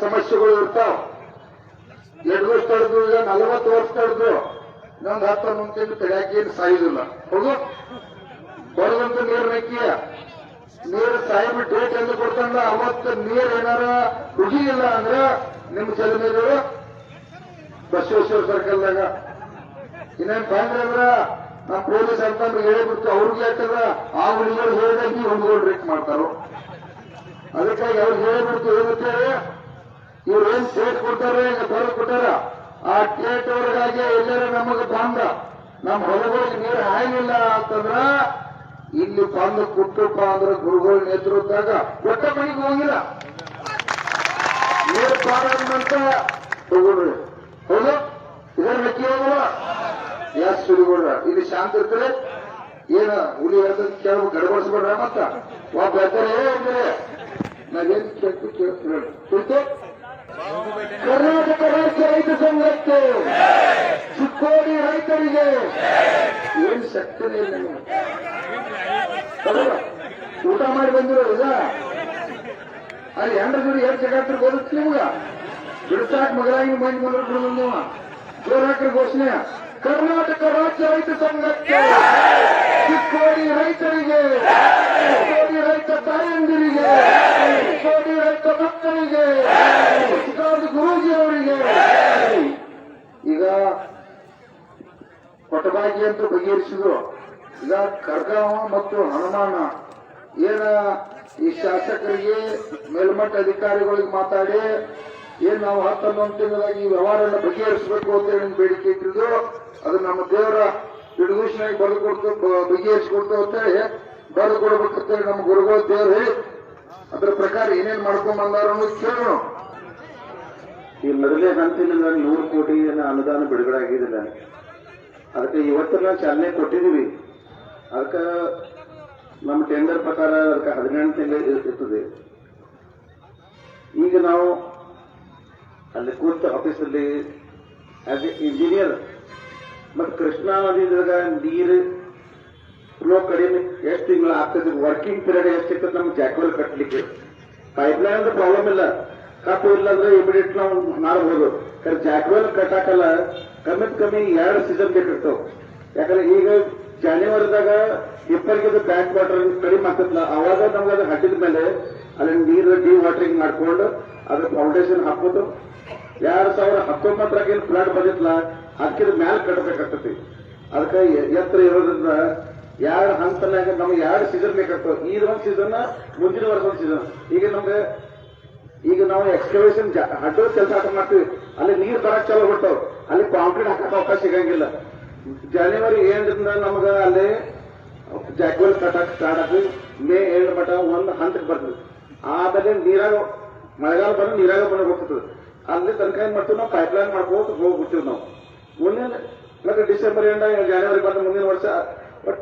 ಸಮಸ್ಯೆಗಳು ಇರ್ತಾವ. 2 ವರ್ಷ ತಡೆದು ಈಗ 40 ವರ್ಷ ತಡೆದು ಇನ್ನೊಂದು 10-11 ತಿಂಗಳು ತಡೆಯಾಕೆ ಏನು ಸಾಯುದಿಲ್ಲ. ಹೌದು, ಬರುವಂತ ನೀರು ನಕ್ಕಿಯ ನೀರು ಸಾಯಿಬ್ ಡೇಟ್ ಎಂದು ಕೊಡ್ತಾನ. ಅವತ್ತು ನೀರು ಏನಾರ ಹುಗಿಯಿಲ್ಲ ಅಂದ್ರ ನಿಮ್ಮ ಜಲಮೀರು ಬಸವೇಶ್ವರ ಸರ್ಕಲ್ದಾಗ ಇನ್ನೇನ್ ಫೈನಲ್ ಅಂದ್ರ ನಮ್ಮ ಪೊಲೀಸ್ ಅಂತಂದ್ರೆ ಹೇಳಿಬಿಡ್ತು. ಅವ್ರಿಗೆ ಯಾಕಂದ್ರ ಆ ಹುಡುಗರು ಹೇಳಿದಾಗ ಈ ಹುಡುಗರು ರೇಟ್ ಮಾಡ್ತಾರೋ. ಅದಕ್ಕಾಗಿ ಅವ್ರಿಗೆ ಹೇಳಿಬಿಡ್ತು. ಏನಂತೆ ಇವ್ರೇನ್ ಡೇಟ್ ಕೊಡ್ತಾರೆ, ಈಗ ಬರೋದು ಕೊಟ್ಟಾರ, ಆ ಡೇಟ್ ಅವ್ರಿಗಾಗಿ ಎಲ್ಲರೂ ನಮಗೆ ಬಂದ ನಮ್ಮ ಹೊಲಗಳಿಗೆ ನೀರು ಹಾಯಿಲ್ಲ ಅಂತಂದ್ರ ಇಲ್ಲಿ ಬಂದು ಕುಟ್ಟಪ್ಪ ಅಂದ್ರೆ ಗುರುಗಳ ನೇತೃತ್ವದಾಗ ಒಟ್ಟ ಮನೆಗೆ ಹೋಗಿಲ್ಲ. ನೀರು ಪಾರಂತ ತಗೊಳ್ರಿ. ಹೌದು, ಇದರ ಲೆಕ್ಕಿ ಹೋಗಲ್ಲ. ಯಾಸ್ ಸುಡಿಗೌಡ್ರ ಇಲ್ಲಿ ಶಾಂತ ಇರ್ತಾರೆ. ಏನ ಹುಲಿ ಹೇಳ್ತದ ಕೇಳ ಗಡಬಡಿಸ್ಬೇಡ್ರ. ಮತ್ತ ಒಬ್ಬ ಹೇಳ್ತಾರೆ ಅಂದ್ರೆ ನಾವೇನ್ ಕೇಳ್ತು ಕರ್ನಾಟಕ ರಾಜ್ಯ ರೈತ ಸಂಘಕ್ಕೆ, ಚಿಕ್ಕೋಡಿ ರೈತರಿಗೆ ಏನ್ ಶಕ್ತಿನೇ ಇಲ್ಲ. ಊಟ ಮಾಡಿ ಬಂದಿರೋ ಈಗ ಅಲ್ಲಿ 2 ಜೋಡಿ 2 ಜಗತ್ತರ ಗೋದಕ್ಕೆ ನಿಮ್ಗ ಬಿಡ್ಸಾಕ್ ಮಗಳಾಗಿ ಮಂದಿ ಬಂದ್ರು ಬಿಡುದು. ನೀವು ಜೋರ್ ಹಾಕ್ರಿ ಘೋಷಣೆ. ಕರ್ನಾಟಕ ರಾಜ್ಯ ರೈತ ಸಂಘಕ್ಕೆ, ಚಿಕ್ಕೋಡಿ ರೈತರಿಗೆ, ಚಿಕ್ಕೋಡಿ ರೈತ ತಾಯಂದಿರಿಗೆ, ಚಿಕ್ಕೋಡಿ ರೈತ ಮಕ್ಕಳಿಗೆ, ಗುರೂಜಿ ಅವರಿಗೆ ಈಗ ಕೊಟ್ಟಬಾಗಿ ಅಂತ ಬಗೆಹರಿಸಿದ್ರು. ಈಗ ಕರ್ಗಾವ ಮತ್ತು ಹನುಮಾನ ಏನ ಈ ಶಾಸಕರಿಗೆ ಮೇಲ್ಮಟ್ಟ ಅಧಿಕಾರಿಗಳಿಗೆ ಮಾತಾಡಿ ಏನ್ ನಾವು 10-11 ತಿಂಗಳಾಗಿ ಈ ವ್ಯವಹಾರ ಎಲ್ಲ ಬಗೆಹರಿಸಬೇಕು ಅಂತ ಹೇಳಿ ಬೇಡಿಕೆ ಇಟ್ಟಿದ್ದು. ಅದು ನಮ್ಮ ದೇವರ ಹಿಡಿದೂಷಣೆಗೆ ಬರೆದು ಕೊಡ್ತು, ಬಗೆಹರಿಸಿಕೊಡ್ತು ಅಂತೇಳಿ ಬರೆದು ಕೊಡ್ಬೇಕಂತೇಳಿ ನಮ್ಮ ಗುರುಗಳು ದೇವರು ಹೇಳಿ ಅದ್ರ ಪ್ರಕಾರ ಏನೇನ್ ಮಾಡ್ಕೊಂಡ್ ಬಂದಾರ ಅನ್ನೋದು ಕೇಳೋಣ. ಈ ಮೊದಲೇ ಹಂತದಿಂದ 100 ಕೋಟಿ ಅನುದಾನ ಬಿಡುಗಡೆ ಆಗಿದ್ದಿಲ್ಲ. ಅದಕ್ಕೆ ಇವತ್ತು ಚಾಲನೆ ಕೊಟ್ಟಿದ್ದೀವಿ. ಅದಕ್ಕೆ ನಮ್ಮ ಟೆಂಡರ್ ಪ್ರಕಾರ ಅದಕ್ಕೆ 18 ತಿಂಗಳು ಇರ್ತದೆ. ಈಗ ನಾವು ಅಲ್ಲಿ ಕೂತ ಆಫೀಸಲ್ಲಿ ಆಸ್ ಎ ಇಂಜಿನಿಯರ್ ಮತ್ತು ಕೃಷ್ಣಾ ನದಿದಾಗ ನೀರು ಫ್ಲೋ ಕಡಿಮೆ ಎಷ್ಟು ತಿಂಗಳು ಆಗ್ತದೆ, ವರ್ಕಿಂಗ್ ಪೀರಿಯಡ್ ಎಷ್ಟಿರ್ತದೆ ನಮ್ಗೆ ಜಾಕ್ವೆಲ್ ಕಟ್ಟಲಿಕ್ಕೆ. ಪೈಪ್ಲೈನ್ ಅಂದ್ರೆ ಪ್ರಾಬ್ಲಮ್ ಇಲ್ಲ, ಕಪ್ಪು ಇಲ್ಲಾಂದ್ರೆ ಇಮಿಡಿಯೇಟ್ ನಾವು ಮಾಡಬಹುದು. ಜಾಕ್ವೆಲ್ ಕಟ್ಟಾಕಲ್ಲ ಕಮ್ಮಿ 2 ಸೀಸನ್ ಬೇಕಾಗ್ತಾವ. ಯಾಕಂದ್ರೆ ಈಗ ಜಾನ್ಯುವರಿದಾಗ ಇಪ್ಪರಿಗೆ ಬ್ಯಾಕ್ ವಾಟರ್ ಕಡಿಮೆ ಆಗ್ತದಲ್ಲ, ಅವಾಗ ನಮ್ಗೆ ಅದು ಹಟ್ಟಿದ ಮೇಲೆ ಅಲ್ಲಿ ನೀರು ಡಿ ವಾಟರಿಂಗ್ ಮಾಡ್ಕೊಂಡು ಅದ್ರ ಫೌಂಡೇಶನ್ ಹಾಕೋದು. 2019 ಏನು ಫ್ಲಡ್ ಬಂದಿತ್ತಲ್ಲ ಅದಕ್ಕಿಂತ ಮ್ಯಾಲ ಕಟ್ಟಬೇಕಾಗ್ತತಿ. ಅದಕ್ಕೆ ಎತ್ತರ ಇರೋದ್ರಿಂದ 2 ಹಂತನಾಗ ನಮ್ಗೆ 2 ಸೀಸನ್ ಬೇಕಾಗ್ತವೆ. ಈಗ 1 ಸೀಸನ್, ಮುಂದಿನ ವರ್ಷ 1 ಸೀಸನ್. ಈಗ ನಾವು ಎಕ್ಸ್ಕವೇಷನ್ ಹಡ್ಡೋ ಕೆಲಸ ಮಾಡ್ತೀವಿ, ಅಲ್ಲಿ ನೀರು ಬರಕ್ ಚಾಲು ಬಿಡ್ತಾವ, ಅಲ್ಲಿ ಕಾಂಕ್ರೀಟ್ ಹಾಕಕ್ಕೆ ಅವಕಾಶ ಸಿಗಂಗಿಲ್ಲ. ಜನವರಿ 7ರಿಂದ ನಮಗ ಅಲ್ಲಿ ಜಾಕ್ವೆಲ್ ಕಟ್ಟಕ್ ಸ್ಟಾರ್ಟ್ ಆಗ್ತದೆ. ಮೇ 7 ಮಟ್ಟ 1 ಹಂತಕ್ಕೆ ಬರ್ತದೆ. ಆಮೇಲೆ ನೀರಾಗ ಮಳೆಗಾಲ ಬಂದು ನೀರಾಗ ಬಂದು ಹೋಗ್ತದೆ. ಅಲ್ಲಿ ತನಕ ಏನ್ ಮಾಡ್ತೀವಿ ನಾವು ಪೈಪ್ಲೈನ್ ಮಾಡ್ಕೋತ ಹೋಗ್ಬಿಡ್ತೀವಿ. ನಾವು ಮುಂದಿನ ಮತ್ತೆ ಡಿಸೆಂಬರ್ ಎಂಡ ಜನವರಿ ಬಂದ ಮುಂದಿನ ವರ್ಷ. ಬಟ್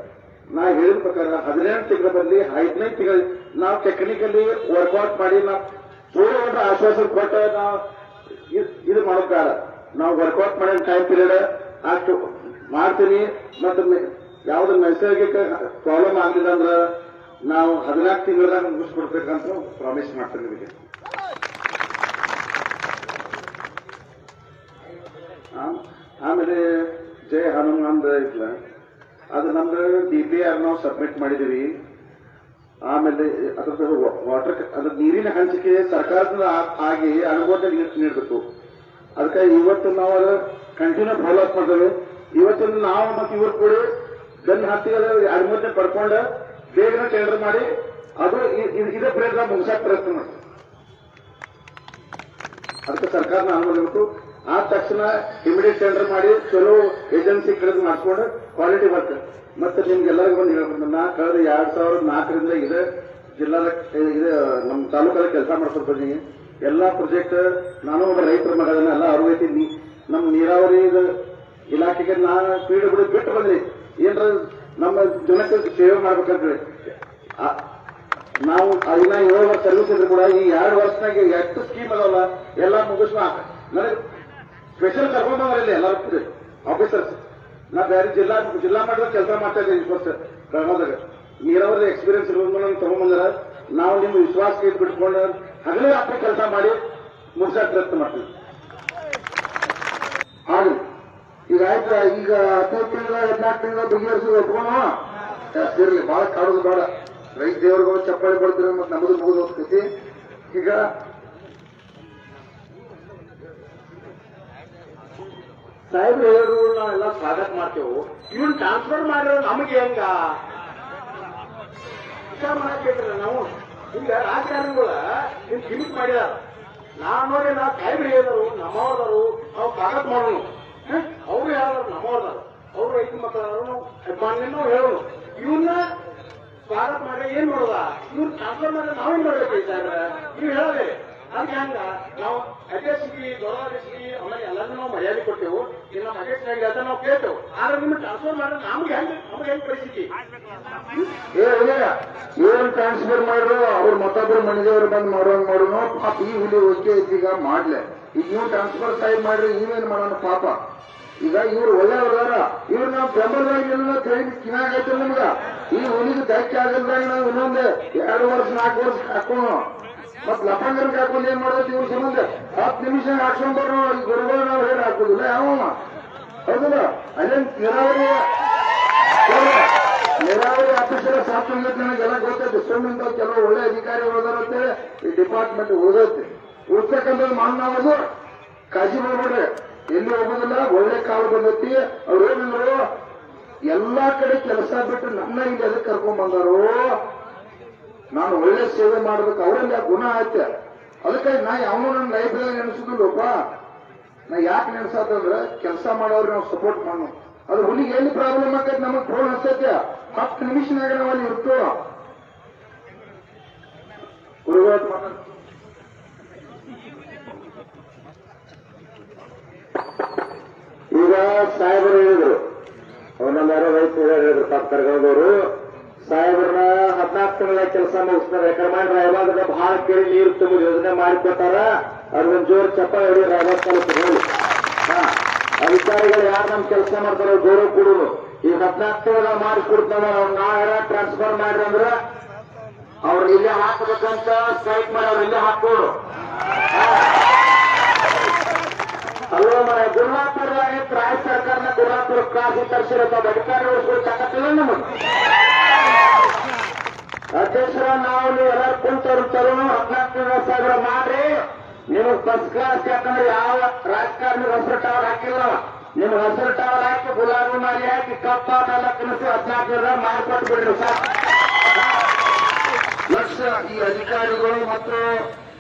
ನಾ ಹೇಳಿದ ಪ್ರಕಾರ 18 ತಿಂಗಳ ಬರಲಿ 15 ತಿಂಗಳು ನಾವು ಟೆಕ್ನಿಕಲಿ ವರ್ಕೌಟ್ ಮಾಡಿ ನಾವು ಸುಳ್ಳು ಒಂದು ಆಶ್ವಾಸನೆ ಕೊಟ್ಟ ನಾವು ಇದು ಮಾಡೋದ್ ಬೇಡ. ನಾವು ವರ್ಕೌಟ್ ಮಾಡೋ ಟೈಮ್ ಪೀರಿಯಡ್ ಅಷ್ಟು ಮಾಡ್ತೀನಿ. ಮತ್ತು ಯಾವ್ದು ನೈಸರ್ಗಿಕ ಪ್ರಾಬ್ಲಮ್ ಆಗಲಿಲ್ಲ ಅಂದ್ರೆ ನಾವು 14 ತಿಂಗಳದಾಗ ಮುಗಿಸ್ಕೊಡ್ಬೇಕಂತ ಪ್ರಾಮಿಸ್ ಮಾಡ್ತೀನಿ ನಿಮಗೆ. ಆಮೇಲೆ ಜೈ ಹನುಮಾನ್ ಇಲ್ಲ, ಅದು ನಮ್ದು DPR ನಾವು ಸಬ್ಮಿಟ್ ಮಾಡಿದೀವಿ. ಆಮೇಲೆ ಅದ್ರದ್ದು ವಾಟರ್ ಅದ್ರ ನೀರಿನ ಹಂಚಿಕೆ ಸರ್ಕಾರದಿಂದ ಆಗಿ ಅನುಮೋದನೆ ನೀಡಬೇಕು. ಅದಕ್ಕೆ ಇವತ್ತು ನಾವು ಅದು ಕಂಟಿನ್ಯೂ ಫಾಲೋ ಅಪ್ ಮಾಡ್ತೇವೆ. ಇವತ್ತಿನ ನಾವು ಮತ್ತು ಇವ್ರು ಕೂಡ ಬೆನ್ನು ಹತ್ತಿ ಅನುಮೋದನೆ ಪಡ್ಕೊಂಡು ಬೇಗನೆ ಟೆಂಡರ್ ಮಾಡಿ ಅದು ಇದೇ ಪ್ರಯತ್ನ ಮುಗಿಸಾಕ ಪ್ರಯತ್ನ ಮಾಡ್ತೀವಿ. ಅದಕ್ಕೆ ಸರ್ಕಾರನ ಅನುಮೋದನೆ ಆದ ತಕ್ಷಣ ಇಮಿಡಿಯೇಟ್ ಟೆಂಡರ್ ಮಾಡಿ ಚಲೋ ಏಜೆನ್ಸಿ ಕಳೆದು ಮಾಡಿಸ್ಕೊಂಡು ಕ್ವಾಲಿಟಿ ವರ್ಕ್. ಮತ್ತೆ ನಿಮ್ಗೆಲ್ಲರಿಗೂ ಬಂದು ಹೇಳ್ಕೊಂಡು ನಾ ಕಳೆದ 2004ರಿಂದ ಇದೆ ಜಿಲ್ಲಾ ಇದು ನಮ್ಮ ತಾಲೂಕಲ್ಲಿ ಕೆಲಸ ಮಾಡ್ಕೊಡ್ತೀನಿ. ಎಲ್ಲಾ ಪ್ರಾಜೆಕ್ಟ್ ನಾನು ಒಬ್ಬ ರೈತರ ಮಗದನ್ನ ಎಲ್ಲ ಅರಿವೈತಿ. ನಮ್ಮ ನೀರಾವರಿ ಇಲಾಖೆಗೆ ನಾನು ಪೀಡು ಬಿಟ್ಟು ಬಂದ್ರಿ ಏನ್ರ ನಮ್ಮ ಜನಕ್ಕೆ ಸೇವೆ ಮಾಡ್ಬೇಕಂದ್ರೆ ನಾವು 7 ವರ್ಷ ಸರ್ವಿಸ್ ಇದ್ರು ಕೂಡ ಈ 2 ವರ್ಷನಾಗ ಎಷ್ಟು ಸ್ಕೀಮ್ ಅದಾವಲ್ಲ ಎಲ್ಲ ಮುಗಿಸ್ಮ ನನಗೆ ಸ್ಪೆಷಲ್ ಕರ್ಕೊಂಡು ಬಂದ್ರಲ್ಲಿ ಎಲ್ಲರೂ ಆಫೀಸರ್ಸ್. ನಾ ಬೇರೆ ಜಿಲ್ಲಾ ಮಟ್ಟದ ಕೆಲಸ ಮಾಡ್ತಾ ಇದ್ದೆ 20 ವರ್ಷ ಬೆಳಗಾವದಾಗ. ನೀರಾವರಿ ಎಕ್ಸ್ಪೀರಿಯನ್ಸ್ ಇರೋದ್ಮೇಲೆ ತಗೊಂಡ್ಬಂದಾರ. ನಾವು ನಿಮ್ಮ ವಿಶ್ವಾಸಕ್ಕೆ ಬಿಟ್ಕೊಂಡು ಹಗಲೇ ರಾತ್ರಿ ಕೆಲಸ ಮಾಡಿ ಮುಗಿಸಕ್ ಪ್ರಯತ್ನ ಮಾಡ್ತೀವಿ. ಆಗಲಿ. ಈಗ ಆಯ್ತು, ಈಗ 15 ತಿಂಗಳ 14 ತಿಂಗಳ ಬಗೆಹರಿಸೋದು ಒಪ್ಕೋಣ. ಇರ್ಲಿ, ಬಹಳ ಕಾಡೋದು ಬೇಡ. ರೈತ ದೇವ್ರಿಗೂ ಚಪ್ಪಾಳಿ ಬಡ್ತೀರ ಮತ್ತೆ ನಮ್ಮದು ಮುಗಿದು ಹೋಗ್ತೈತಿ. ಈಗ ಸಾಹೇಬ್ರು ಹೇಳಿದ್ರು ನಾವೆಲ್ಲ ಸ್ವಾಗತ ಮಾಡ್ತೇವೆ. ಇವನ್ ಟ್ರಾನ್ಸ್ಫರ್ ಮಾಡಿರೋ ನಮಗೆ ಹೆಂಗ ವಿಚಾರ ಮಾಡಬೇಕ್ರಿ ನಾವು. ಈಗ ರಾಜಕಾರಣಿಗಳ ನಿಮ್ ಕಿಮಿಕ್ ಮಾಡಿದಾರ. ನೋಡಿ ನಾ ಸಾಹೇಬ್ರು ಹೇಳಿದರು ನಮ್ಮವ್ರದಾರು, ನಾವು ಸ್ವಾಗತ ಮಾಡೋಣ. ಅವ್ರು ಹೇಳಿದ್ರು ನಮ್ಮವ್ರದಾರು, ಅವ್ರು ರೈತ ಮಕ್ಕಳಾದ್ರು, ನಾವು ಅಭಿಮಾನಿನೂ ಹೇಳೋಣ. ಇವನ್ನ ಸ್ವಾಗತ ಮಾಡಿ ಏನ್ ಮಾಡೋದ, ಇವ್ರು ಟ್ರಾನ್ಸ್ಫರ್ ಮಾಡಿದ್ರೆ ನಾವೇನ್ ಮಾಡ್ಬೇಕು ಸಾಹೇಬ್ರ? ನೀವು ಹೇಳೋದೇ ಅದಕ್ಕೆ ಹಂಗ ನಾವು ಅಧ್ಯಕ್ಷಿಗೆ ಗೌರವಾಧ್ಯಕ್ಷಿಗೆ ಆಮೇಲೆ ಎಲ್ಲರೂ ನಾವು ಮರ್ಯಾದೆ ಕೊಟ್ಟೆವು. ಇನ್ನು ನಮ್ಮ ಅಧ್ಯಕ್ಷನಾಗಿ ಅಂತ ನಾವು ಕೇಳ್ತೇವೆ. ಆದ್ರೆ ನಿಮ್ಮ ಟ್ರಾನ್ಸ್ಫರ್ ಮಾಡಿದ್ರೆ ನಮ್ಗೆ ಹೆಂಗ್ ಪರಿಸ್ಥಿತಿ? ಏನ್ ಟ್ರಾನ್ಸ್ಫರ್ ಮಾಡ್ರು ಅವ್ರ ಮತ್ತೊಬ್ರು ಮನೆದೇವ್ರು ಬಂದ್ ಮಾಡೋಂಗ್ ಮಾಡೋನು ಪಾಪ. ಈ ಹುಲಿ ಒಕ್ಕೆ ಈಗ ಮಾಡ್ಲೆ. ಈಗ ನೀವು ಟ್ರಾನ್ಸ್ಫರ್ ಸಾಹೇಬ್ ಮಾಡ್ರಿ, ನೀವೇನ್ ಮಾಡೋಣ ಪಾಪ. ಈಗ ಇವ್ರು ಒಳ್ಳೆಯವ್ರದಾರ, ಇವ್ರು ನಾವು ಬೆಂಬಲವಾಗಿ ಕಿನಾಗೈತೆ ನಮ್ಗ. ಈ ಹುಲಿಗೆ ಧಕ್ಕೆ ಆಗಲ್ದಾಗ ನಾವು ಇನ್ನೊಂದು 2 ವರ್ಷ 4 ವರ್ಷ ಹಾಕೋಣ. ಮತ್ ಲಫಂಗರ್ಗೆ ಹಾಕೊಂಡು ಏನ್ ಮಾಡೋದು? ಇವ್ರ ಸಂಬಂಧ 10 ನಿಮಿಷ ಹಾಕ್ಸ್ಕೊಂಡ್ ಬರೋ ಈ ಗುರುಗಳು ನಾವು ಹೇಳಿ ಹಾಕೋದಿಲ್ಲ ಯಾವ ಹೌದಲ್ಲ. ಅಲ್ಲೇನ್ ನೀರಾವರಿ ಆಫೀಸರ್ ಸಾಥ್ ನನಗೆಲ್ಲ ಗೊತ್ತೈತೆ. ಸುಮ್ಮನಿಂದ ಕೆಲವು ಒಳ್ಳೆ ಅಧಿಕಾರಿಗಳು ಅಂತೇಳಿ ಈ ಡಿಪಾರ್ಟ್ಮೆಂಟ್ ಉಳಿದೈತಿ. ಉಳ್ತಕ್ಕಂಥದ್ದು ಮಾನವರು ಕಾಳಜಿ ಮಾಡ್ಬಿಡ್ರಿ, ಎಲ್ಲಿ ಹೋಗೋದಿಲ್ಲ. ಒಳ್ಳೆ ಕಾಲ ಬಂದೈತಿ. ಅವ್ರು ಏನಿದ್ರು ಎಲ್ಲಾ ಕಡೆ ಕೆಲಸ ಬಿಟ್ಟು ನನ್ನ ಇಲ್ಲಿ ಅದಕ್ಕೆ ಕರ್ಕೊಂಡ್ ಬಂದಾರು. ನಾನು ಒಳ್ಳೆ ಸೇವೆ ಮಾಡೋದಕ್ಕೆ ಅವರಲ್ಲಿ ಗುಣ ಆಯ್ತೆ. ಅದಕ್ಕಾಗಿ ನಾ ಯಾವನು ನನ್ನ ಲೈಫ್ದಾಗ ನೆನೆಸುದಿಲ್ಲಪ್ಪ. ನಾ ಯಾಕೆ ನೆನೆಸತ್ತಂದ್ರೆ ಕೆಲಸ ಮಾಡೋರು ನಾವು ಸಪೋರ್ಟ್ ಮಾಡೋಣ. ಅದು ಹುಲಿಗೆ ಎಲ್ಲಿ ಪ್ರಾಬ್ಲಮ್ ಆಕೈತೆ ನಮಗ್ ಫೋನ್ ಹಚ್ಚೈತೆ. 10 ನಿಮಿಷನಾಗ ನಾವು ಅಲ್ಲಿ ಇರ್ತು. ಈಗ ಸಾಹೇಬರು ಹೇಳಿದ್ರು, ನಮ್ಮ ಯಾರೋ ರೈತರು ಹೇಳಿದ್ರು, ಪಾಪ ಕರ್ಕೊಂಡವರು ಸಾಹೇಬ್ರನ್ನ 14 ತಿಂಗಳ ಕೆಲಸ ಮುಗಿಸ್ತಾರೆ. ಯಾಕಂದ್ರೆ ರಾಯಬಾಗದ ಬಹಳ ಕೇಳಿ ನೀರು ತುಂಬಿ ಯೋಜನೆ ಮಾಡಿಕೊಟ್ಟಾರ. ಅವ್ರಿಗೊಂದು ಜೋರು ಚಪ್ಪಾಳೆ ಹೊಡಿ ರಾಯಬಾಗ ತಾಲೂಕು ಹೇಳಿ. ಅಧಿಕಾರಿಗಳು ಯಾರು ನಮ್ ಕೆಲಸ ಮಾಡ್ತಾರೋ ಗೌರವ ಕೊಡೋದು. ಈ 14 ತಿಂಗಳ ಮಾಡಿಕೊಡ್ತಾರ. ಅವ್ರು ನಾವ್ ಟ್ರಾನ್ಸ್ಫರ್ ಮಾಡ್ರಿ ಅಂದ್ರೆ ಅವ್ರು ಇಲ್ಲೇ ಹಾಕಬೇಕಂತ ಸ್ಟ್ರೈಕ್ ಮಾಡಿ ಅವ್ರು ಇಲ್ಲೇ ಹಾಕೋರು. ಅಲ್ಲೋ ಮರ ಗುರುವಾಪುರವಾಗಿ ರಾಜ್ಯ ಸರ್ಕಾರನ ಗುರುವಾಪುರ ಕಾಸಿ ತರಿಸಿರತ್ತ ಅಧಿಕಾರಿಗಳು ತಾಕತ್ತಿಲ್ಲ ನಮಗೆ. ಅಧ್ಯಕ್ಷರ ನಾವು ನೀವು ಎಲ್ಲರೂ ಕುಂತವ್ರು ತರುಣು 14,000 ಮಾಡ್ರಿ. ನಿಮಗ್ ಫಸ್ಟ್ ಕ್ಲಾಸ್. ಯಾಕಂದ್ರೆ ಯಾವ ರಾಜಕಾರಣಿ ಹೆಸರು ಟವರ್ ಹಾಕಿಲ್ಲ. ನಿಮ್ಗೆ ಹೆಸರು ಟವರ್ ಹಾಕಿ ಗುಲಾಬಿ ಮಾಲಿ ಹಾಕಿ ಕಪ್ಪ ಎಲ್ಲ ತಿನ್ನಿಸಿ 14,000 ಮಾಡಿಕೊಟ್ಟು ಬಿಡ್ರಿ ಸರ್. ಲಕ್ಷ ಈ ಅಧಿಕಾರಿಗಳು ಮತ್ತು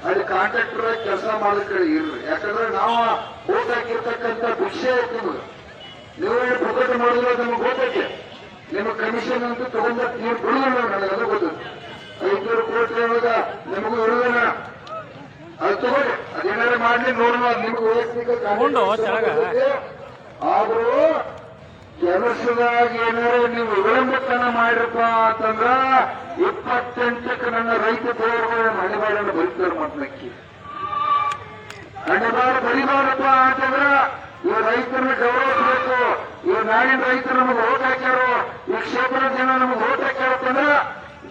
ಅಲ್ಲಿ ಕಾಂಟ್ರಾಕ್ಟರ್ ಕೆಲಸ ಮಾಡೋದಕ್ಕೆ ಇರ್ರಿ. ಯಾಕಂದ್ರೆ ನಾವು ಓಟ್ ಹಾಕಿರ್ತಕ್ಕಂಥ ಭಿಕ್ಷೆ ಐತಿ ನಿಮಗೆ. ನೀವೇ ಪುಕ್ಕಟ ಮಾಡಿದ್ರೆ ನಮಗೆ ಗೊತ್ತೈತೆ. ನಿಮ್ಮ ಕಮಿಷನ್ ಅಂತೂ ತಗೊಂಡ ನೀವು ಬಿಡುದಿಲ್ಲ. ನನಗೆಲ್ಲ ಗೊತ್ತೈತೆ. 500 ಕೋಟಿ ಒಳಗ ನಿಮಗೂ ಇರುವುದಿಲ್ಲ. ಅದು ತಗೊಳ್ಳಿ, ಅದೇನಾದ್ರು ಮಾಡ್ಲಿ ನೋಡುವ. ನಿಮ್ಗೆ ವೈಯಕ್ತಿಕ ಆದ್ರೂ ಕೆಲಸದಾಗ ಏನಾರು ನೀವು ವಿಳಂಬತನ ಮಾಡಿರಪ್ಪ ಅಂತಂದ್ರ 28ಕ್ಕೆ ನನ್ನ ರೈತ ದೇವರುಗಳ ಹಣೆಬಾರನ್ನು ಬರೀತಾರೆ. ಮತ್ನಕ್ಕಿ ಹಣೆಬಾರ ಬರಿಬಾರಪ್ಪ ಅಂತಂದ್ರ ಇವ ರೈತರನ್ನ ಗೌರವಿಸಬೇಕು. ಇವ ನಾಡಿನ ರೈತರು ನಮಗೆ ಓಟ್ ಹಾಕ್ಯಾರು, ಈ ಕ್ಷೇತ್ರದ ಜನ ನಮಗೆ ಓಟ್ ಹಾಕ್ಯಾರತ್ತಂದ್ರ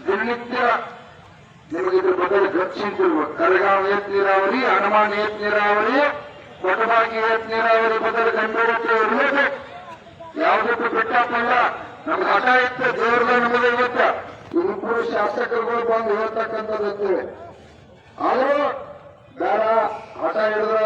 ದಿನನಿತ್ಯ ನಿಮಗೆ ಇದ್ರ ಬದಲು ಗರ್ಚಿಂತಿರ್ಬೇಕು. ಕರಗಾಂವ್ ಏತ್ ನೀರಾವರಿ, ಹನುಮಾನ್ ಏತ್ ನೀರಾವರಿ, ಕೊಟಬಾಗಿ ಏತ್ ನೀರಾವರಿ ಬದಲು ಗಂಭೀರತೆ ಇರಲೇಬೇಕು. ಯಾವುದಕ್ಕೂ ಬಿಟ್ಟಪ್ಪಲ್ಲ. ನಮ್ಗೆ ಹಠ ಇತ್ತು ದೇವ್ರದ ನಮಗೆ ಇವತ್ತ ಇಬ್ಬರು ಶಾಸಕರುಗಳು ಬಂದು ಹೇಳ್ತಕ್ಕಂಥದ್ದು. ಆದರೂ ಬೇಡ ಹಠ ಹಿಡಿದ್ರ